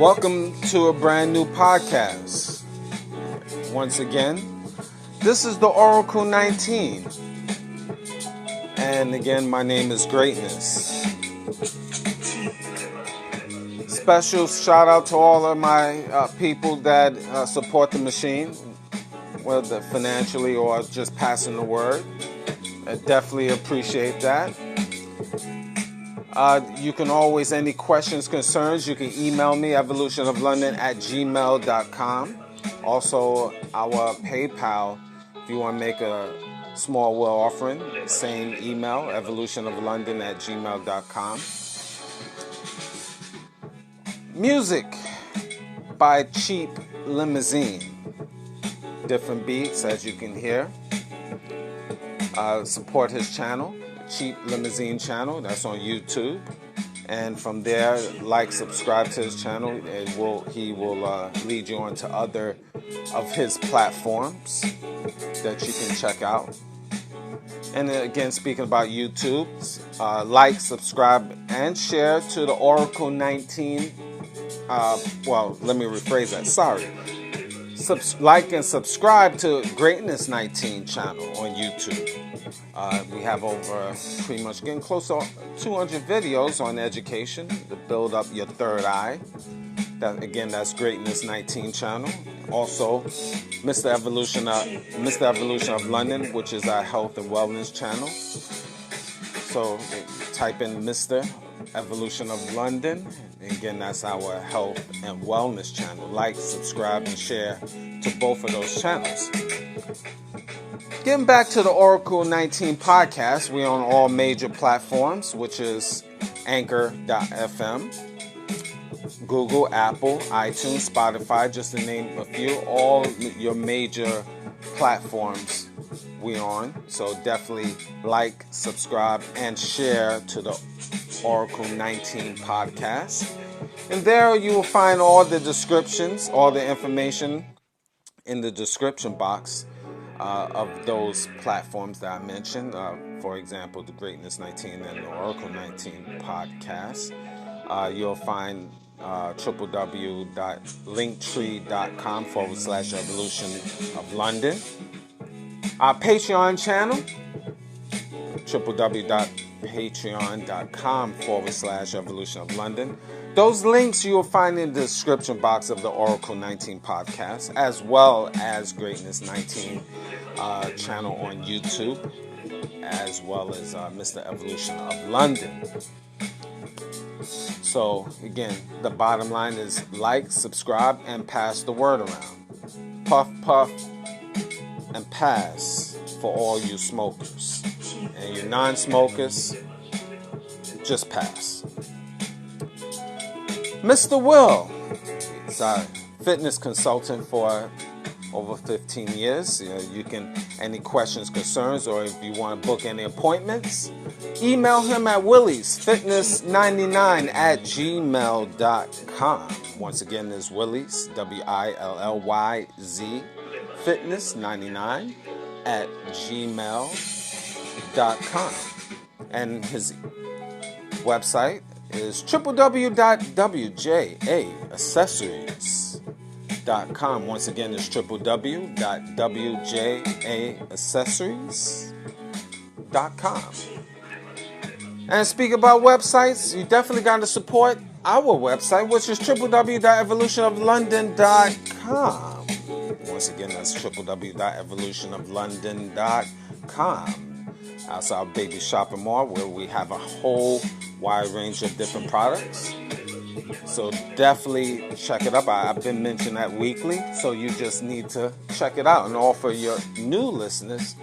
Welcome to a brand new podcast. Once again, this is the Oracle 19. And again, my name is Greatness. Special shout out to all of my people that support the machine, whether financially or just passing the word. I definitely appreciate that. You can always, any questions, concerns, you can email me, evolutionoflondon@gmail.com. Also, our PayPal, if you want to make a small will offering, same email, evolutionoflondon@gmail.com. Music by Cheap Limousine. Different beats, as you can hear. Support his channel, Cheap Limousine channel. That's on YouTube. And from there, subscribe to his channel. He will lead you on to other of his platforms that you can check out. And again, speaking about YouTube, subscribe, and share to the Oracle 19. Let me rephrase that. Sorry. Like and subscribe to Greatness 19 channel on YouTube. We have over pretty much getting close to 200 videos on education to build up your third eye. That's Greatness 19 channel. Also, Mr. Evolution of London, which is our health and wellness channel. So type in Mr. Evolution of London. Again, that's our health and wellness channel. Like, subscribe, and share to both of those channels. Getting back to the Oracle 19 podcast, we're on all major platforms, which is Anchor.fm, Google, Apple, iTunes, Spotify, just to name a few. All your major platforms we're on. So definitely like, subscribe, and share to the Oracle 19 podcast. And there you will find all the descriptions, all the information in the description box of those platforms that I mentioned. For example, the Greatness 19 and the Oracle 19 podcast. You'll find www.linktree.com/evolution of London. Our Patreon channel, www.patreon.com/evolution of London. Those links you will find in the description box of the Oracle 19 podcast, as well as Greatness 19 channel on YouTube, as well as Mr. Evolution of London. So again, the bottom line is like, subscribe, and pass the word around. Puff, puff, and pass for all you smokers. And you non-smokers, just pass. Mr. Will is a fitness consultant for over 15 years. You can, any questions, concerns, or if you want to book any appointments, email him at williesfitness99@gmail.com. Once again, there's Willies, WILLYZ, fitness99@gmail.com. And his website is www.wjaccessories.com. Once again, it's www.wjaccessories.com. And speak about websites, you definitely got to support our website, which is www.evolutionoflondon.com. Once again, that's www.evolutionoflondon.com. That's our baby shopping mall where we have a whole wide range of different products. So definitely check it up. I've been mentioning that weekly, so you just need to check it out. And all for your new listeners,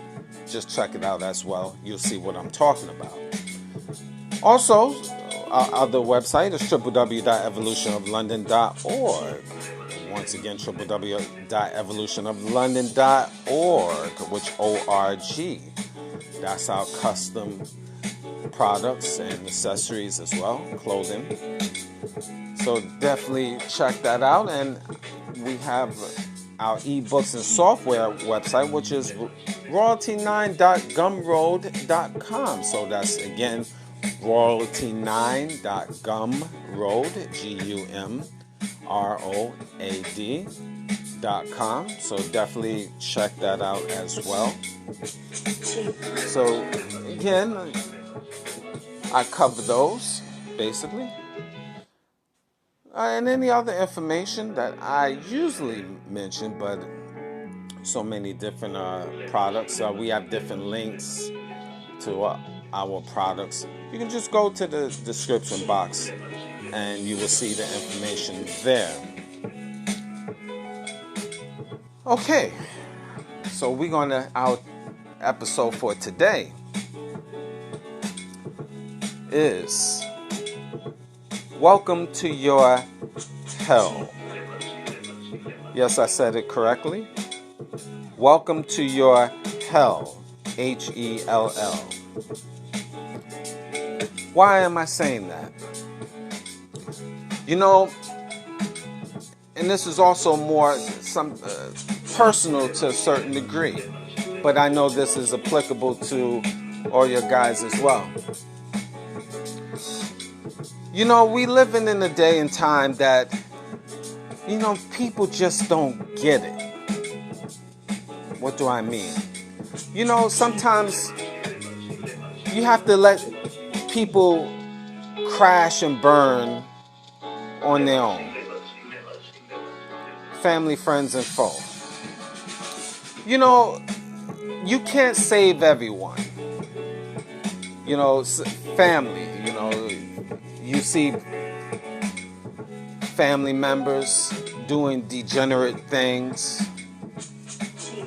just check it out as well. You'll see what I'm talking about. Also, our other website is www.evolutionoflondon.org. Once again, www.evolutionoflondon.org, which O-R-G. That's our custom products and accessories as well, clothing. So definitely check that out. And we have our ebooks and software website, which is royalty9.gumroad.com. So that's, again, royalty9.gumroad, ROAD.com. So definitely check that out as well. So again, I cover those basically. And any other information that I usually mention, but so many different products. We have different links to our products. You can just go to the description box and you will see the information there. Okay, so our episode for today is Welcome to Your Hell. Yes, I said it correctly. Welcome to Your Hell. Hell. Why am I saying that? You know, and this is also more personal to a certain degree, but I know this is applicable to all your guys as well. You know, we living in a day and time that, you know, people just don't get it. What do I mean? You know, sometimes you have to let people crash and burn on their own. Family, friends, and foe. You know, you can't save everyone. You know, family, you know, you see family members doing degenerate things,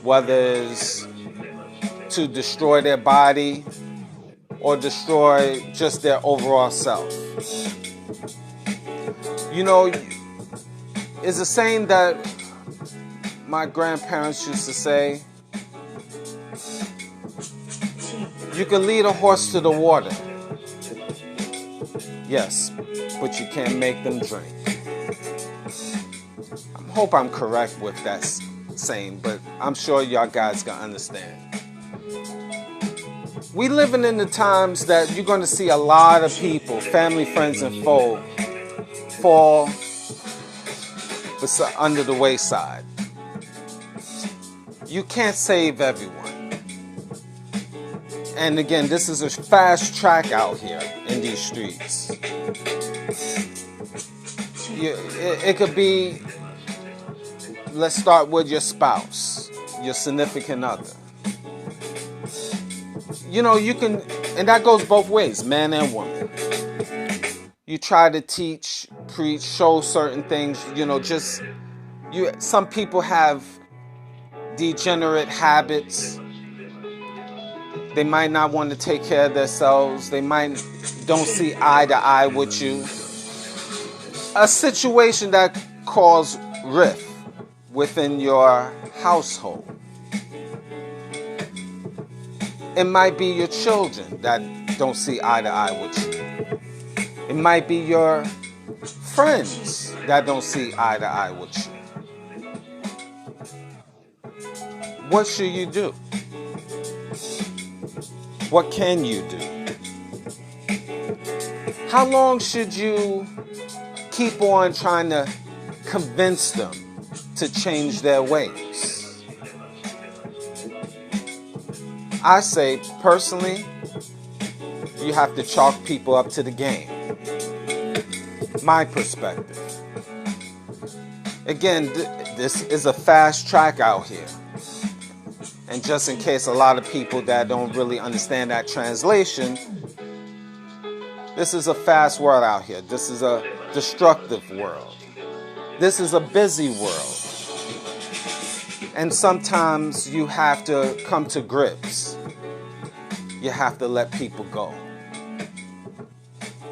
whether it's to destroy their body or destroy just their overall self. You know, it's a saying that my grandparents used to say, you can lead a horse to the water. Yes, but you can't make them drink. I hope I'm correct with that saying, but I'm sure y'all guys can understand. We living in the times that you're going to see a lot of people, family, friends, and foe, fall under the wayside. You can't save everyone. And again, this is a fast track out here in these streets. It could be, let's start with your spouse, your significant other. You know, you can, and that goes both ways, man and woman. You try to teach, preach, show certain things, you know, some people have degenerate habits. They might not want to take care of themselves. They don't see eye to eye with you. A situation that caused rift within your household. It might be your children that don't see eye to eye with you. It might be your friends that don't see eye to eye with you. What should you do? What can you do? How long should you keep on trying to convince them to change their ways? I say, personally, you have to chalk people up to the game. My perspective. Again, this is a fast track out here. And just in case a lot of people that don't really understand that translation, this is a fast world out here. This is a destructive world. This is a busy world. And sometimes you have to come to grips. You have to let people go.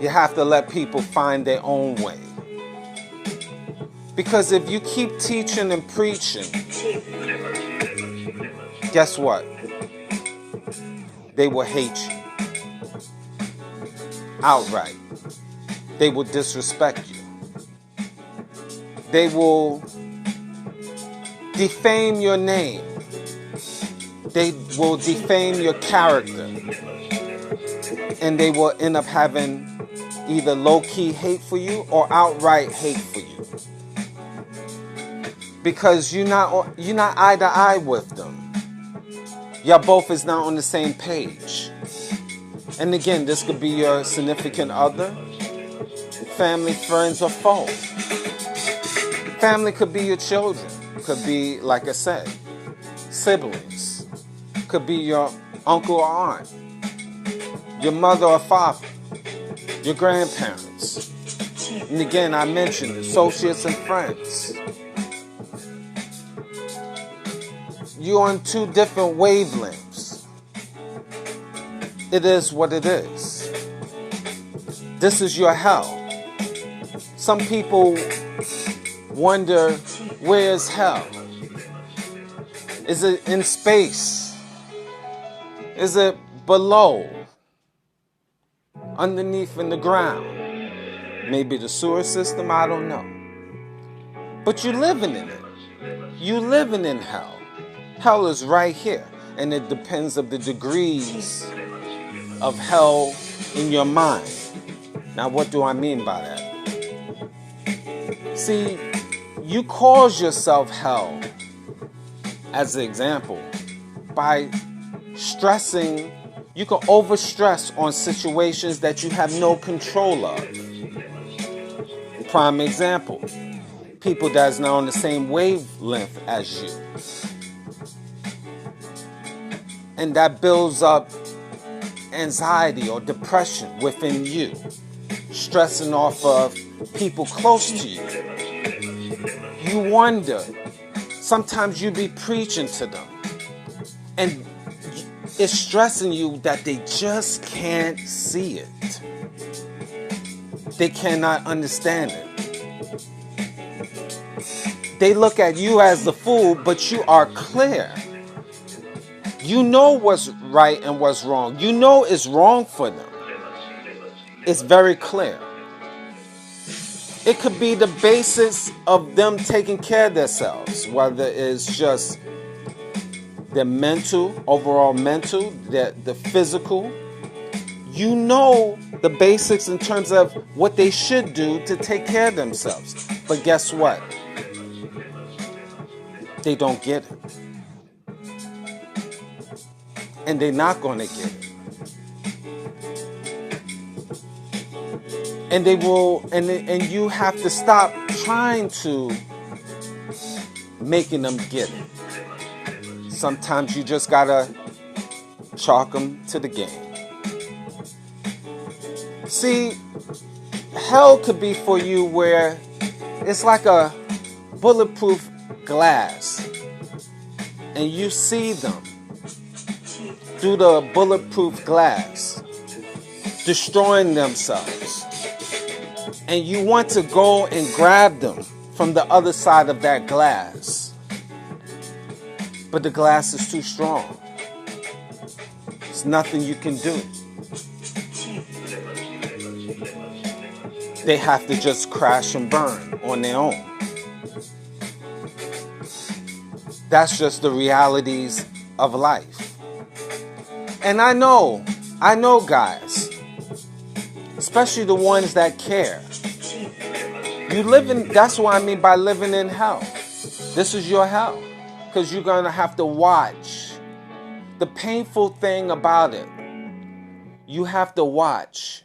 You have to let people find their own way. Because if you keep teaching and preaching, guess what? They will hate you. Outright. They will disrespect you. They will defame your name. They will defame your character. And they will end up having either low-key hate for you or outright hate for you. because you're not eye to eye with them. Y'all both is not on the same page. And again, this could be your significant other, family, friends, or foe. Family could be your children. Could be, like I said, siblings. Could be your uncle or aunt, your mother or father, your grandparents. And again, I mentioned associates and friends. You're on two different wavelengths. It is what it is. This is your hell. Some people wonder, where's hell? Is it in space? Is it below? Underneath in the ground? Maybe the sewer system, I don't know. But you're living in it. You're living in hell. Hell is right here. And it depends of the degrees of hell in your mind. Now, what do I mean by that? See, you cause yourself hell, as an example, by stressing. You can overstress on situations that you have no control of. Prime example, people that's not on the same wavelength as you. And that builds up anxiety or depression within you, stressing off of people close to you. You wonder, sometimes you be preaching to them, and it's stressing you that they just can't see it. They cannot understand it. They look at you as the fool, but you are clear. You know what's right and what's wrong. You know it's wrong for them. It's very clear. It could be the basis of them taking care of themselves, whether it's just their mental, overall mental, the physical. You know the basics in terms of what they should do to take care of themselves. But guess what? They don't get it. And they're not going to get it. And they will, and you have to stop trying to making them get it. Sometimes you just gotta chalk them to the game. See, hell could be for you where it's like a bulletproof glass, and you see them through the bulletproof glass, destroying themselves. And you want to go and grab them from the other side of that glass. But the glass is too strong. There's nothing you can do. They have to just crash and burn on their own. That's just the realities of life. And I know guys, especially the ones that care. You live in, that's what I mean by living in hell. This is your hell. Because you're going to have to watch. The painful thing about it, you have to watch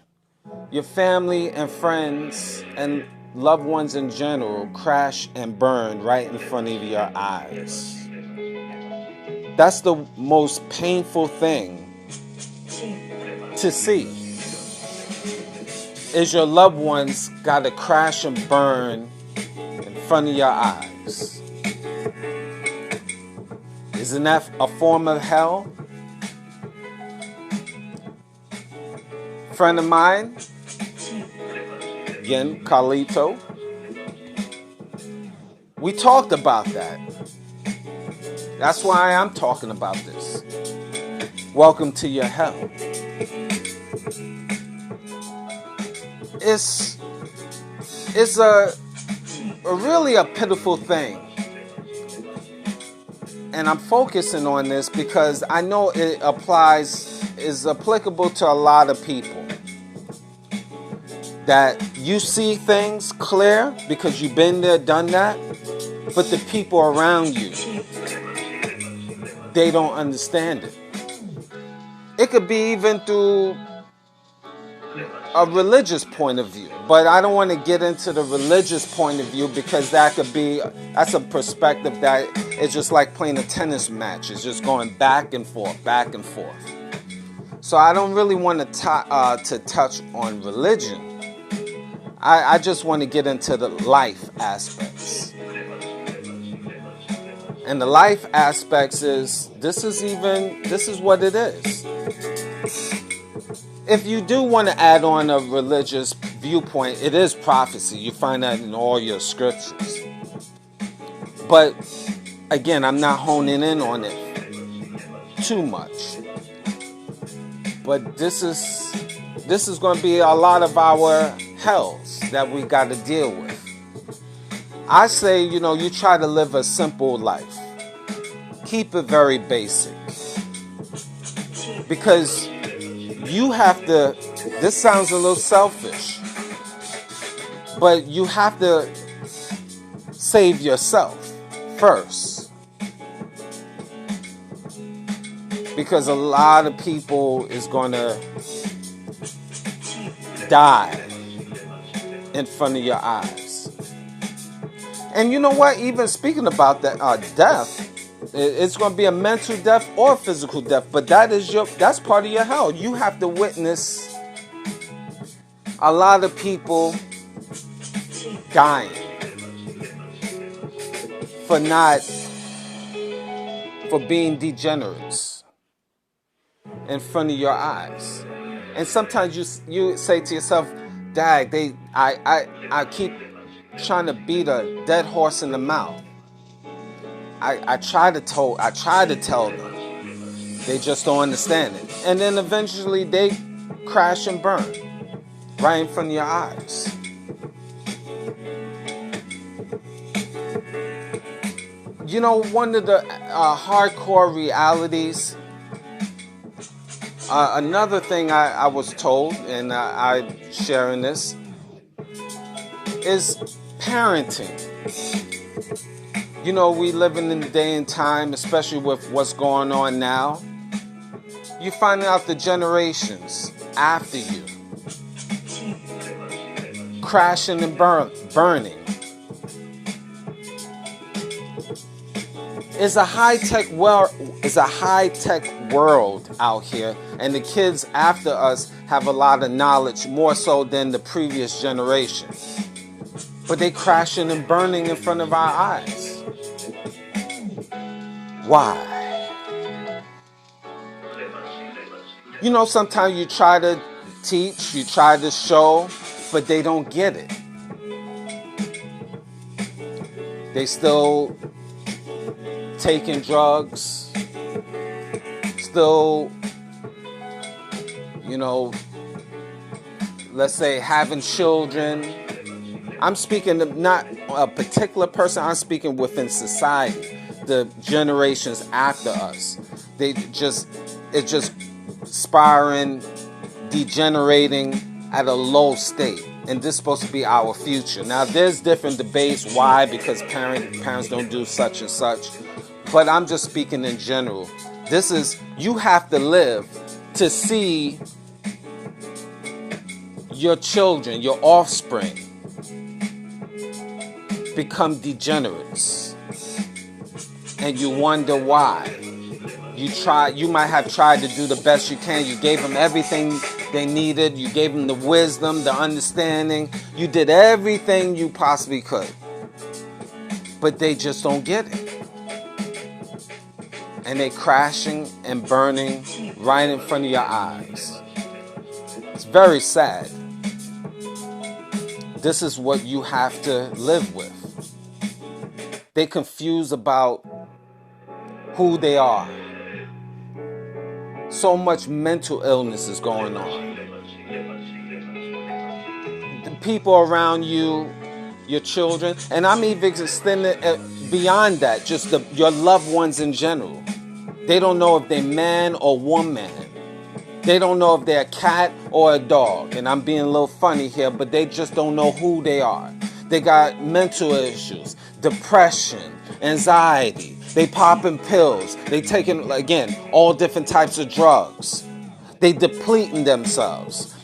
your family and friends and loved ones in general crash and burn right in front of your eyes. That's the most painful thing to see. Is your loved ones got to crash and burn in front of your eyes. Isn't that a form of hell? Friend of mine, again, Carlito, we talked about that. That's why I'm talking about this. Welcome to your hell. It's a really a pitiful thing. And I'm focusing on this because I know it is applicable to a lot of people. That you see things clear because you've been there, done that. But the people around you, they don't understand it. It could be even through a religious point of view, but I don't want to get into the religious point of view because that's a perspective that is just like playing a tennis match. It's just going back and forth, back and forth. So I don't really want to touch on religion. I just want to get into the life aspects. And the life aspects is, this is what it is. If you do want to add on a religious viewpoint, it is prophecy. You find that in all your scriptures. But again, I'm not honing in on it too much. But this is going to be a lot of our hells that we got to deal with. I say, you try to live a simple life. Keep it very basic. Because you have to, this sounds a little selfish, but you have to save yourself first. Because a lot of people is going to die in front of your eyes. And you know what? Even speaking about that death, it's going to be a mental death or physical death, but that's part of your hell. You have to witness a lot of people dying for being degenerates in front of your eyes. And sometimes you say to yourself, "Dag, I keep trying to beat a dead horse in the mouth. I try to tell them. They just don't understand it. And then eventually they crash and burn right in front of your eyes." One of the hardcore realities, another thing I was told, and I'm sharing this, is parenting. We living in the day and time, especially with what's going on now. You find out the generations after you crashing and burning. It's a high-tech world out here, and the kids after us have a lot of knowledge, more so than the previous generation. But they crashing and burning in front of our eyes. Why? Sometimes you try to teach, you try to show, but they don't get it. They still taking drugs, still, let's say having children. I'm speaking of not a particular person, I'm speaking within society. The generations after us, it's just spiraling, degenerating at a low state, and this is supposed to be our future. Now, there's different debates why, because parents don't do such and such, but I'm just speaking in general. You have to live to see your children, your offspring, become degenerates. And you wonder why. You might have tried to do the best you can. You gave them everything they needed. You gave them the wisdom, the understanding. You did everything you possibly could. But they just don't get it. And they crashing and burning right in front of your eyes. It's very sad. This is what you have to live with. They confused about who they are. So much mental illness is going on. The people around you, your children, and I'm even extending it beyond that, just your loved ones in general. They don't know if they're man or woman. They don't know if they're a cat or a dog. And I'm being a little funny here, but they just don't know who they are. They got mental issues. depression, anxiety. They popping pills. They taking, again, all different types of drugs. They depleting themselves.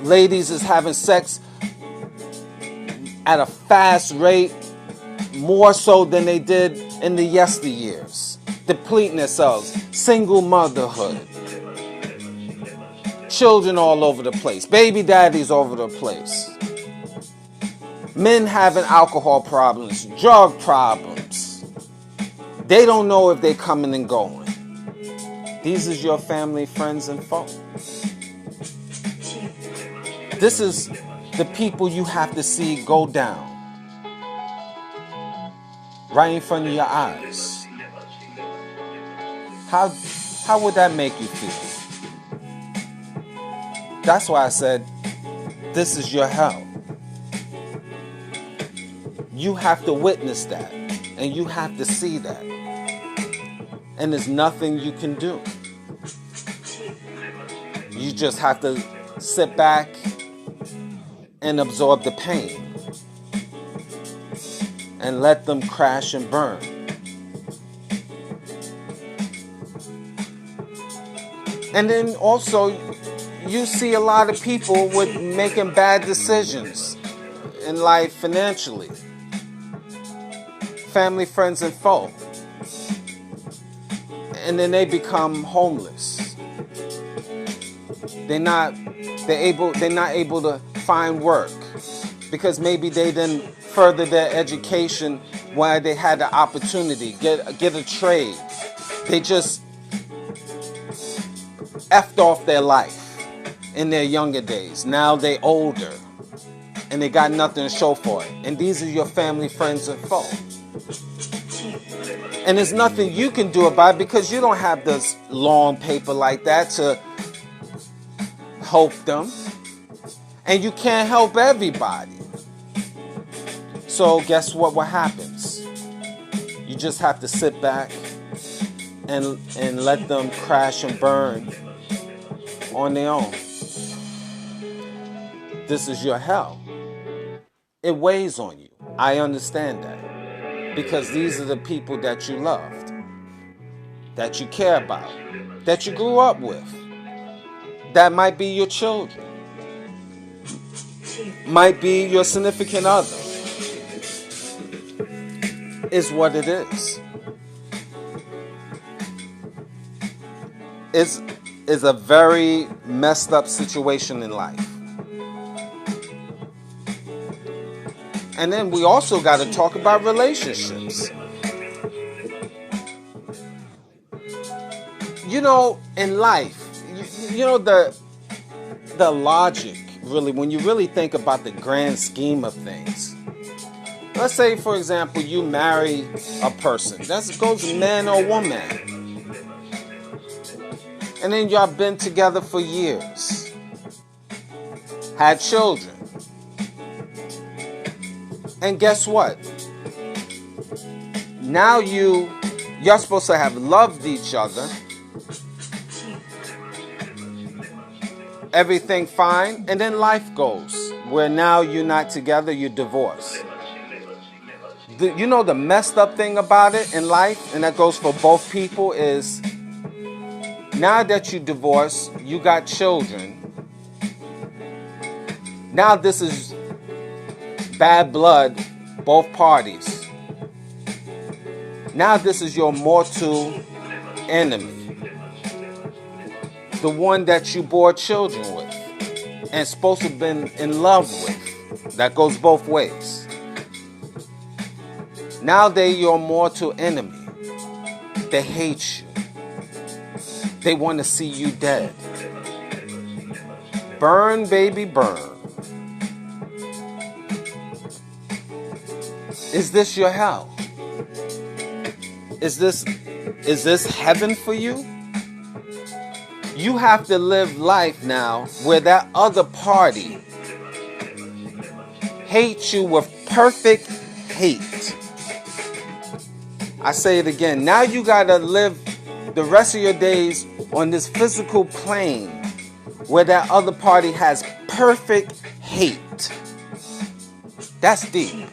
Ladies is having sex at a fast rate, more so than they did in the yesteryears. Depleting themselves. Single motherhood. Children all over the place. Baby daddies all over the place. Men having alcohol problems, drug problems. They don't know if they're coming and going. These is your family, friends, and foe. This is the people you have to see go down right in front of your eyes. How would that make you feel? That's why I said, this is your hell. You have to witness that, and you have to see that. And there's nothing you can do. You just have to sit back and absorb the pain and let them crash and burn. And then also, you see a lot of people with making bad decisions in life financially. Family, friends, and foe. And then they become homeless. They're not able to find work because maybe they didn't further their education while they had the opportunity, get a trade. They just effed off their life in their younger days. Now they older and they got nothing to show for it. And these are your family, friends, and foe. And there's nothing you can do about it because you don't have this long paper like that to help them. And you can't help everybody. So guess what happens? You just have to sit back and let them crash and burn on their own. This is your hell. It weighs on you. I understand that. Because these are the people that you loved, that you care about, that you grew up with. That might be your children. Might be your significant other. Is what it is. It's a very messed up situation in life. And then we also got to talk about relationships. You know, in life, you know the logic, really, when you really think about the grand scheme of things. Let's say, for example, you marry a person. That goes man or woman. And then y'all been together for years. Had children. And guess what? Now you're supposed to have loved each other. Everything fine. And then life goes. Where now you're not together, you're divorced. You know the messed up thing about it in life, and that goes for both people, is now that you divorced, you got children. Now this is bad blood, both parties. Now this is your mortal enemy. The one that you bore children with and supposed to have been in love with. That goes both ways. Now they're your mortal enemy. They hate you. They want to see you dead. Burn, baby, burn. Is this your hell? Is this heaven for you? You have to live life now where that other party hates you with perfect hate. I say it again. Now you got to live the rest of your days on this physical plane where that other party has perfect hate. That's deep.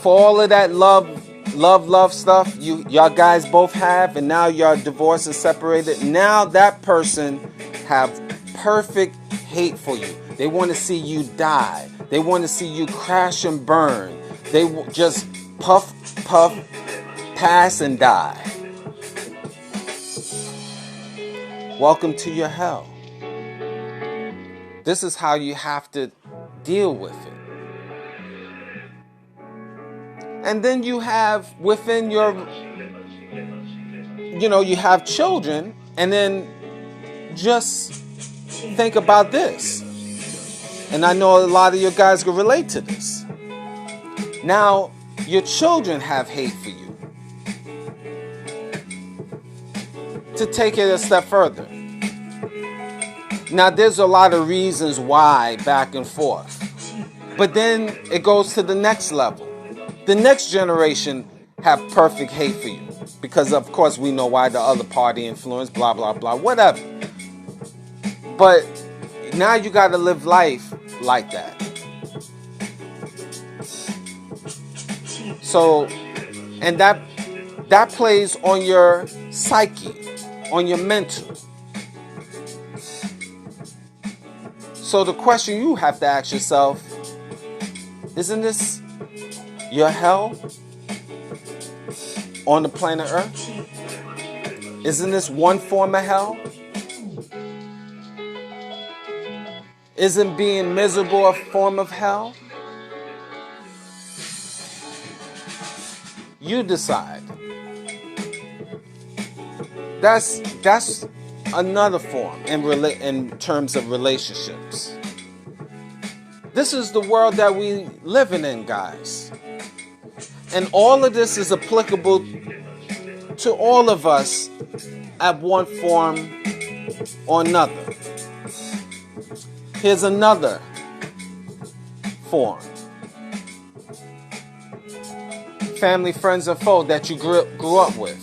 For all of that love stuff y'all guys both have, and now y'all divorced and separated. Now that person have perfect hate for you. They want to see you die. They want to see you crash and burn. They just puff, pass and die. Welcome to your hell. This is how you have to deal with it. And then you have within your, you have children, and then just think about this. And I know a lot of you guys can relate to this. Now, your children have hate for you. To take it a step further. Now, there's a lot of reasons why back and forth. But then it goes to the next level. The next generation have perfect hate for you. Because, of course, we know why, the other party influence, blah, blah, blah, whatever. But now you got to live life like that. So, and that plays on your psyche, on your mental. So the question you have to ask yourself, isn't this your hell on the planet Earth? Isn't this one form of hell? Isn't being miserable a form of hell? You decide. That's another form in terms of relationships. This is the world that we living in, guys. And all of this is applicable to all of us at one form or another. Here's another form. Family, friends, and foe that you grew up with.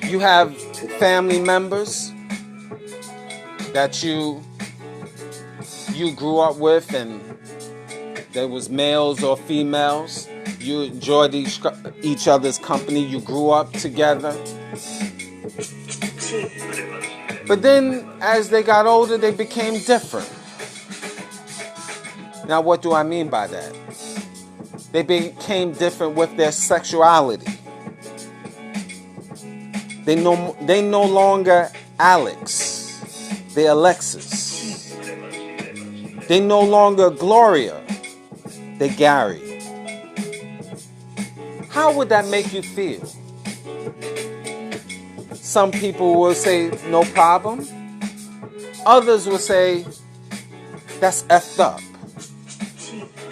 You have family members that you grew up with, and there was males or females. You enjoyed each other's company. You grew up together. But then, as they got older, they became different. Now, what do I mean by that? They became different with their sexuality. They no longer Alex. They're Alexis. They no longer Gloria. They're Gary. How would that make you feel? Some people will say, no problem. Others will say, that's effed up.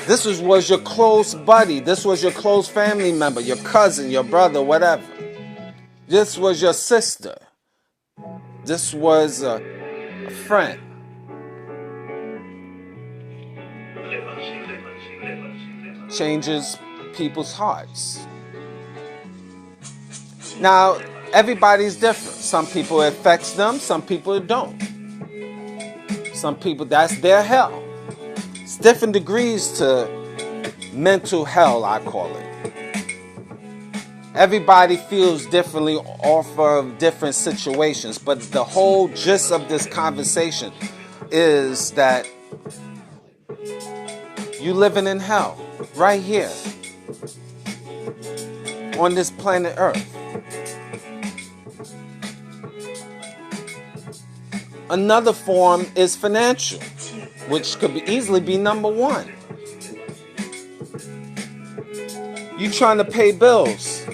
This was your close buddy. This was your close family member, your cousin, your brother, whatever. This was your sister. This was a friend. Changes people's hearts. Now, everybody's different. Some people it affects them, some people it don't. Some people, that's their hell. It's different degrees to mental hell, I call it. Everybody feels differently off of different situations, but the whole gist of this conversation is that you living in hell right here on this planet Earth. Another form is financial, which could easily be number one. You trying to pay bills,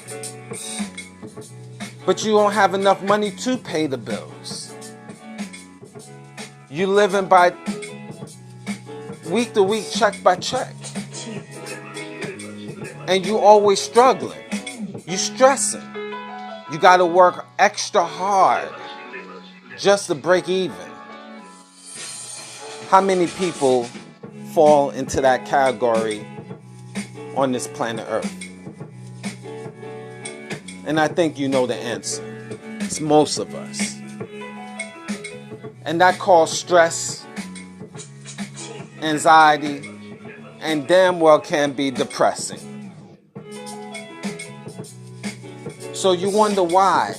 but you don't have enough money to pay the bills. You living by week to week, check by check. And you always struggling. You stressing. You got to work extra hard just to break even. How many people fall into that category on this planet Earth? And I think you know the answer. It's most of us. And that causes stress, anxiety, and damn well can be depressing. So you wonder why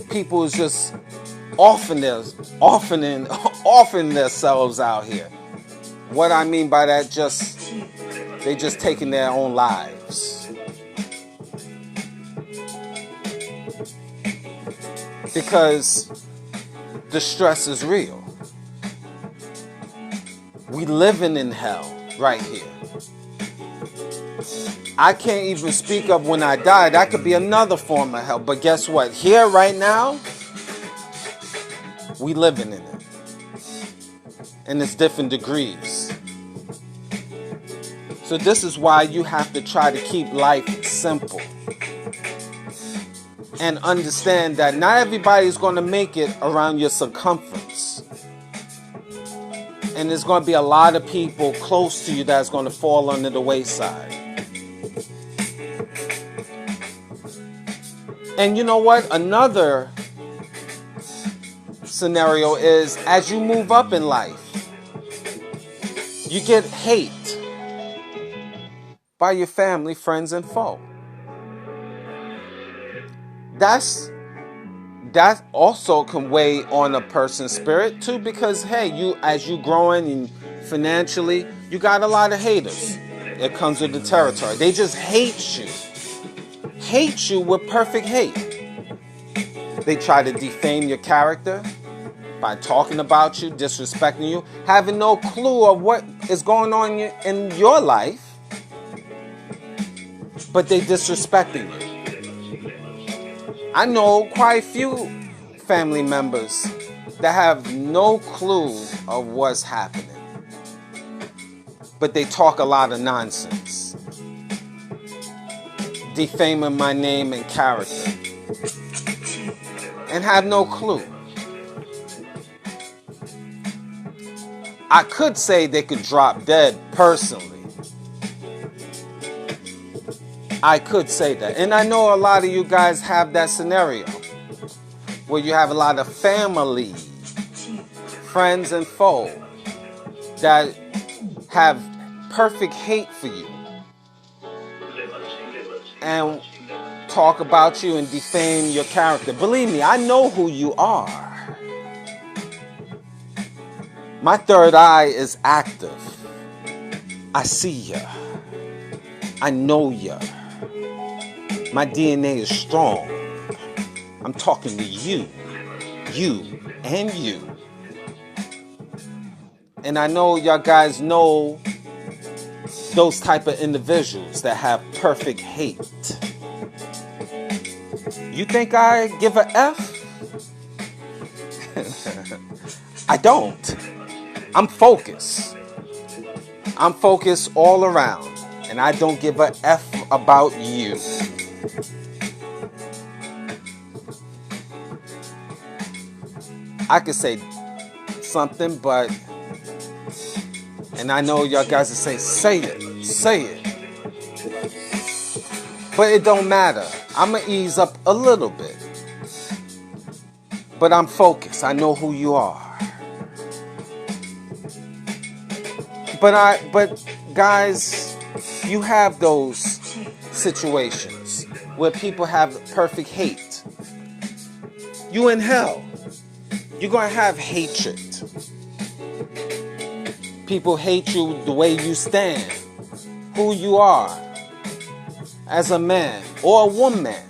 people is just offering themselves out here. What I mean by that, they just taking their own lives. Because the stress is real. We living in hell right here. I can't even speak of when I die. That could be another form of hell. But guess what? Here right now, we living in it. And it's different degrees. So this is why you have to try to keep life simple. And understand that not everybody's going to make it around your circumference. And there's going to be a lot of people close to you that's going to fall under the wayside. And you know what? Another scenario is as you move up in life, you get hate by your family, friends, and foe. That also can weigh on a person's spirit too, because hey, as you growing and financially, you got a lot of haters. It comes with the territory. They just hate you with perfect hate. They try to defame your character by talking about you, disrespecting you, having no clue of what is going on in your life, but they disrespecting you. I know quite a few family members that have no clue of what's happening, but they talk a lot of nonsense, defaming my name and character, and have no clue. I could say they could drop dead personally. I could say that. And I know a lot of you guys have that scenario where you have a lot of family, friends and foe that have perfect hate for you and talk about you and defame your character. Believe me, I know who you are. My third eye is active. I see ya. I know ya. My DNA is strong. I'm talking to you, and you. And I know y'all guys know those type of individuals that have perfect hate. You think I give a F? I don't. I'm focused. I'm focused all around. And I don't give a F about you. I could say something, and I know y'all guys will say it. But it don't matter. I'm going to ease up a little bit. But I'm focused. I know who you are. But guys, you have those situations where people have perfect hate. You in hell. You're going to have hatred. People hate you the way you stand, who you are as a man or a woman.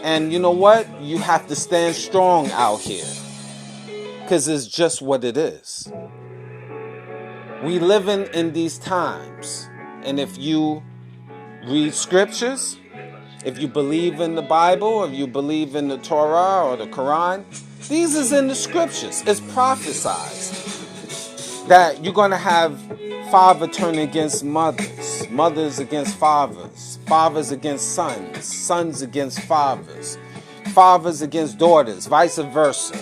And you know what? You have to stand strong out here because it's just what it is. We living in these times. And if you read scriptures, if you believe in the Bible, if you believe in the Torah or the Quran, these is in the scriptures. It's prophesied that you're going to have father turn against mothers, mothers against fathers, fathers against sons, sons against fathers, fathers against daughters, vice versa.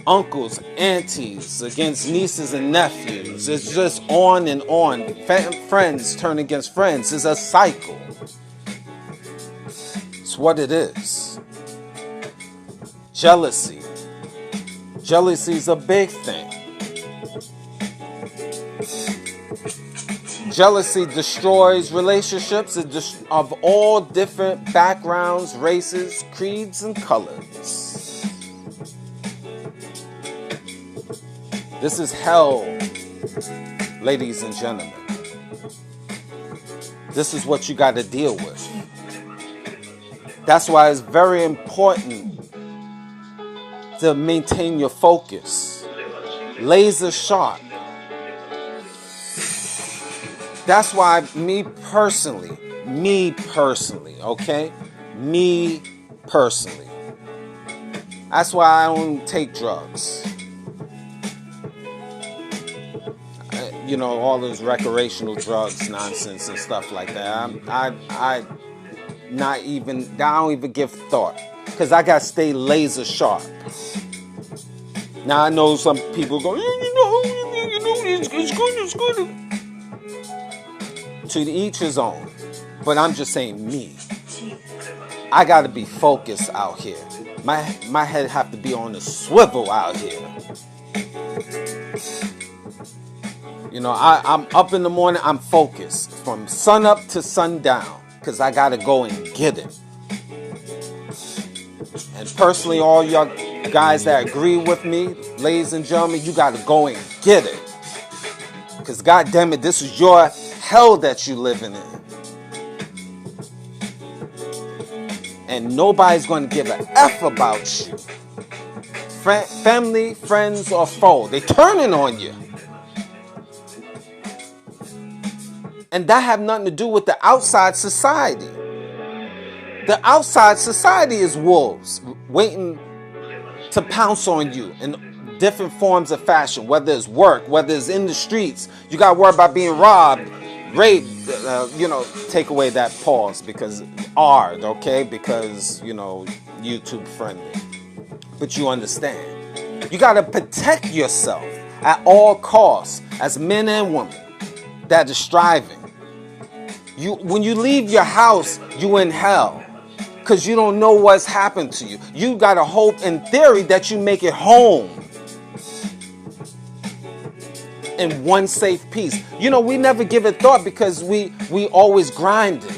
Uncles, aunties against nieces and nephews. It's just on and on. Friends turn against friends. It's a cycle. It's what it is. Jealousy. Jealousy is a big thing. Jealousy destroys relationships of all different backgrounds, races, creeds, and colors. This is hell, ladies and gentlemen. This is what you got to deal with. That's why it's very important to maintain your focus. Laser sharp. That's why me personally, okay? Me personally. That's why I don't take drugs. You know, all those recreational drugs, nonsense and stuff like that. I don't even give thought. Because I got to stay laser sharp. Now I know some people go, it's good. To each his own. But I'm just saying me. I got to be focused out here. My head have to be on the swivel out here. You know, I'm up in the morning, I'm focused from sun up to sundown because I got to go and get it. And personally, all y'all guys that agree with me, ladies and gentlemen, you got to go and get it. Because God damn it, this is your hell that you living in. And nobody's going to give a F about you. Family, friends, or foe, they turning on you. And that have nothing to do with the outside society. The outside society is wolves waiting to pounce on you in different forms of fashion, whether it's work, whether it's in the streets. You got to worry about being robbed, raped, take away that pause because art, okay? Because, YouTube friendly. But you understand. You got to protect yourself at all costs as men and women that are striving. When you leave your house, you in hell. Because you don't know what's happened to you. You got a hope in theory that you make it home. In one safe piece. We never give it thought because we always grinding.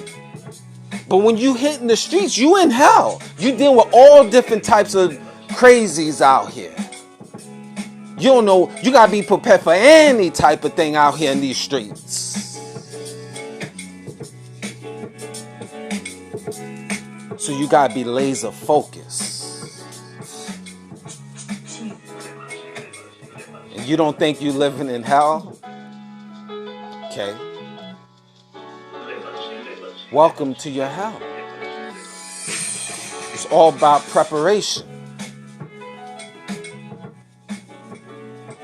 But when you hit in the streets, you in hell. You deal with all different types of crazies out here. You don't know. You got to be prepared for any type of thing out here in these streets. So you gotta be laser focused. And you don't think you living in hell? Okay. Welcome to your hell. It's all about preparation.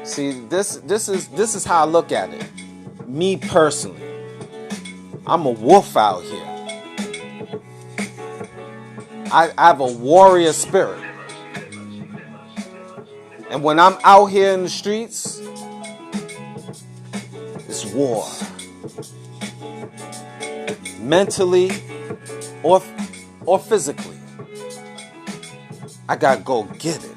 See, this is how I look at it. Me personally. I'm a wolf out here. I have a warrior spirit. And when I'm out here in the streets, it's war. Mentally or physically. I gotta go get it.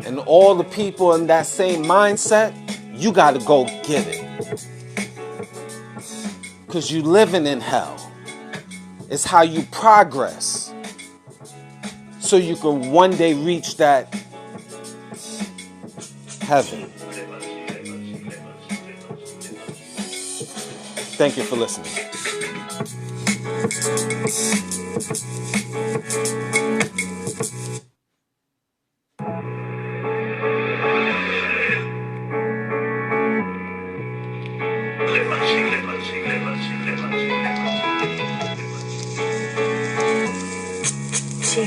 And all the people in that same mindset, you gotta go get it. Because you living in hell. It's how you progress so you can one day reach that heaven. Thank you for listening. Sí.